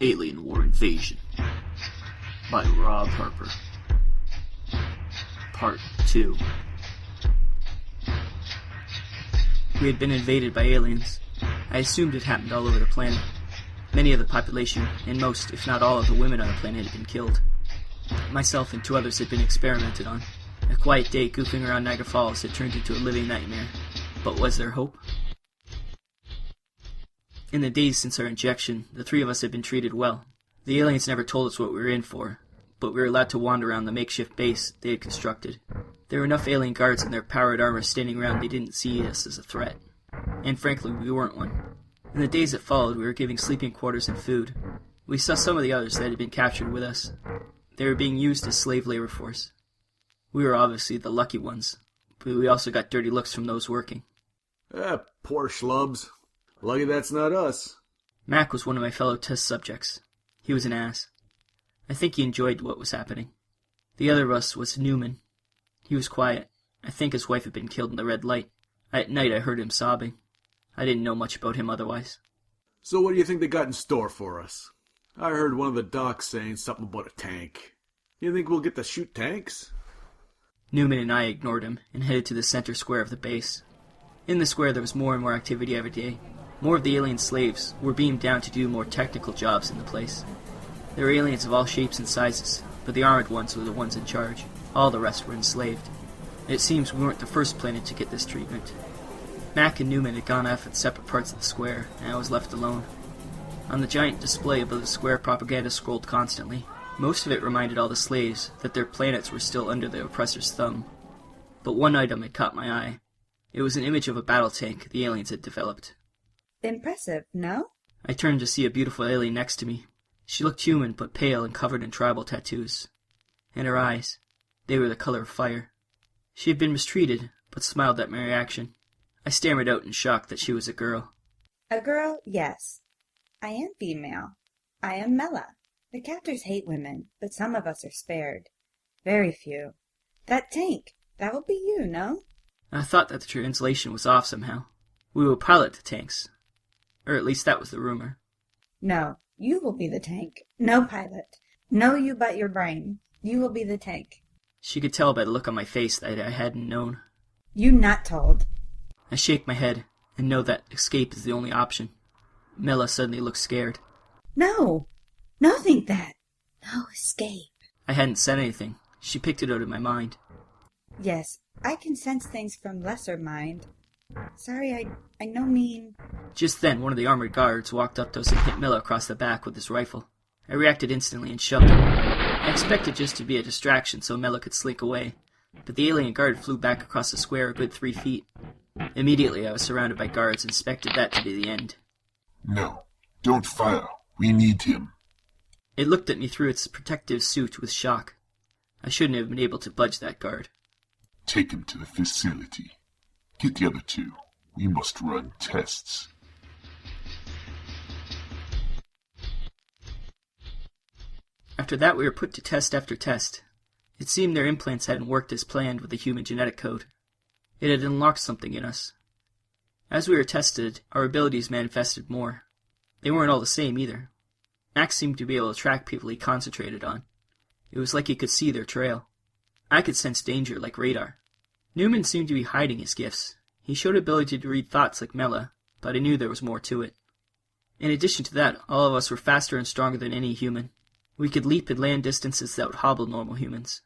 Alien War Invasion by Rob Harper. Part 2. We had been invaded by aliens. I assumed it happened all over the planet. Many of the population, and most, if not all, of the women on the planet had been killed. Myself and two others had been experimented on. A quiet day goofing around Niagara Falls had turned into a living nightmare. But was there hope? In the days since our injection, the three of us had been treated well. The aliens never told us what we were in for, but we were allowed to wander around the makeshift base they had constructed. There were enough alien guards in their powered armor standing around they didn't see us as a threat. And frankly, we weren't one. In the days that followed, we were giving sleeping quarters and food. We saw some of the others that had been captured with us. They were being used as slave labor force. We were obviously the lucky ones, but we also got dirty looks from those working. Poor schlubs. Lucky that's not us. Mac was one of my fellow test subjects. He was an ass. I think he enjoyed what was happening. The other of us was Newman. He was quiet. I think his wife had been killed in the red light. At night I heard him sobbing. I didn't know much about him otherwise. So what do you think they got in store for us? I heard one of the docs saying something about a tank. You think we'll get to shoot tanks? Newman and I ignored him and headed to the center square of the base. In the square there was more and more activity every day. More of the alien slaves were beamed down to do more technical jobs in the place. There were aliens of all shapes and sizes, but the armored ones were the ones in charge. All the rest were enslaved. It seems we weren't the first planet to get this treatment. Mac and Newman had gone off at separate parts of the square, and I was left alone. On the giant display above the square, propaganda scrolled constantly. Most of it reminded all the slaves that their planets were still under the oppressor's thumb. But one item had caught my eye. It was an image of a battle tank the aliens had developed. Impressive, no? I turned to see a beautiful alien next to me. She looked human, but pale and covered in tribal tattoos. And her eyes, they were the color of fire. She had been mistreated, but smiled at my reaction. I stammered out in shock that she was a girl. A girl, yes. I am female. I am Mela. The captors hate women, but some of us are spared. Very few. That tank, that will be you, no? I thought that the translation was off somehow. We will pilot the tanks. Or at least that was the rumor. No, you will be the tank. No pilot. No you but your brain. You will be the tank. She could tell by the look on my face that I hadn't known. You not told. I shake my head and know that escape is the only option. Mela suddenly looks scared. No. No think that. No escape. I hadn't said anything. She picked it out of my mind. Yes, I can sense things from lesser mind. Sorry, I no mean... Just then, one of the armored guards walked up to us and hit Mela across the back with his rifle. I reacted instantly and shoved him. I expected just to be a distraction so Mela could slink away, but the alien guard flew back across the square a good 3 feet. Immediately, I was surrounded by guards and expected that to be the end. No, don't fire. We need him. It looked at me through its protective suit with shock. I shouldn't have been able to budge that guard. Take him to the facility. Get the other two. We must run tests. After that, we were put to test after test. It seemed their implants hadn't worked as planned with the human genetic code. It had unlocked something in us. As we were tested, our abilities manifested more. They weren't all the same either. Max seemed to be able to track people he concentrated on. It was like he could see their trail. I could sense danger like radar. Newman seemed to be hiding his gifts. He showed ability to read thoughts like Mela, but I knew there was more to it. In addition to that, all of us were faster and stronger than any human. We could leap and land distances that would hobble normal humans.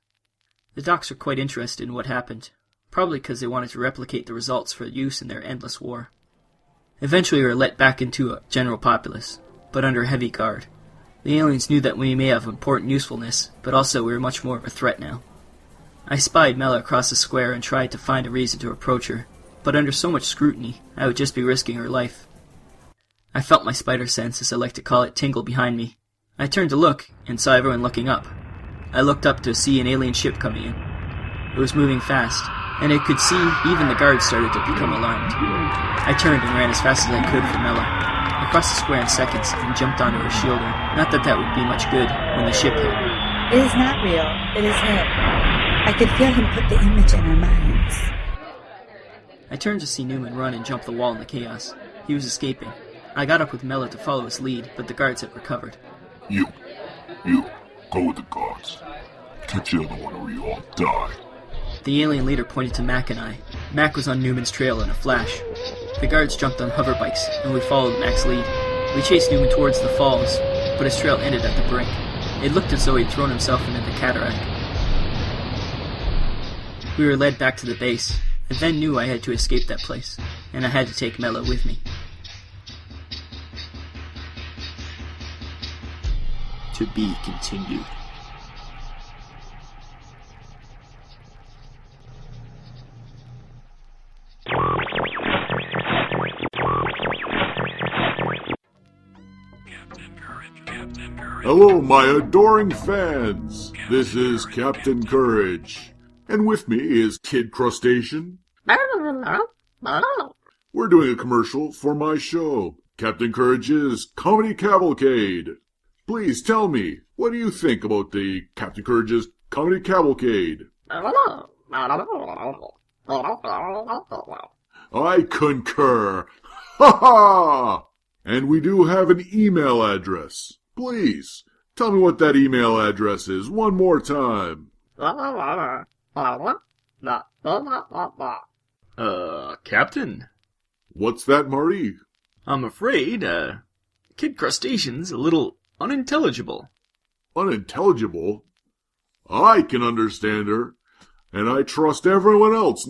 The docs were quite interested in what happened, probably because they wanted to replicate the results for use in their endless war. Eventually we were let back into a general populace, but under heavy guard. The aliens knew that we may have important usefulness, but also we were much more of a threat now. I spied Mela across the square and tried to find a reason to approach her, but under so much scrutiny, I would just be risking her life. I felt my spider sense, as I like to call it, tingle behind me. I turned to look, and saw everyone looking up. I looked up to see an alien ship coming in. It was moving fast, and I could see even the guards started to become alarmed. I turned and ran as fast as I could for Mela. I crossed the square in seconds and jumped onto her shoulder. Not that that would be much good when the ship hit. It is not real. It is him. I could feel him put the image in our minds. I turned to see Newman run and jump the wall in the chaos. He was escaping. I got up with Mela to follow his lead, but the guards had recovered. You, go with the guards. Catch the other one or you all die. The alien leader pointed to Mac and I. Mac was on Newman's trail in a flash. The guards jumped on hover bikes, and we followed Mac's lead. We chased Newman towards the falls, but his trail ended at the brink. It looked as though he'd thrown himself into the cataract. We were led back to the base. I then knew I had to escape that place, and I had to take Mela with me. To be continued. Hello, my adoring fans. This is Captain Courage. And with me is Kid Crustacean. We're doing a commercial for my show, Captain Courage's Comedy Cavalcade. Please tell me, what do you think about the Captain Courage's Comedy Cavalcade? I concur. Ha ha! And we do have an email address. Please, tell me what that email address is one more time. Captain? What's that, Marty? I'm afraid, Kid Crustacean's a little unintelligible. Unintelligible? I can understand her, and I trust everyone else.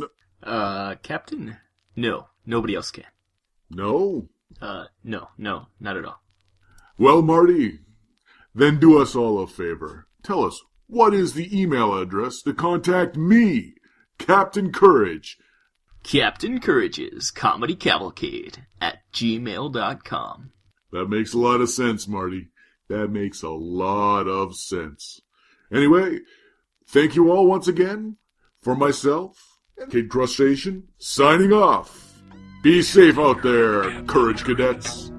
Captain? No, nobody else can. No? No, not at all. Well, Marty, then do us all a favor. Tell us, what is the email address to contact me, Captain Courage? Captain Courage's Comedy Cavalcade at gmail.com. That makes a lot of sense, Marty. That makes a lot of sense. Anyway, thank you all once again. For myself, Kid Crustacean, signing off. Be safe out there, Courage Cadets.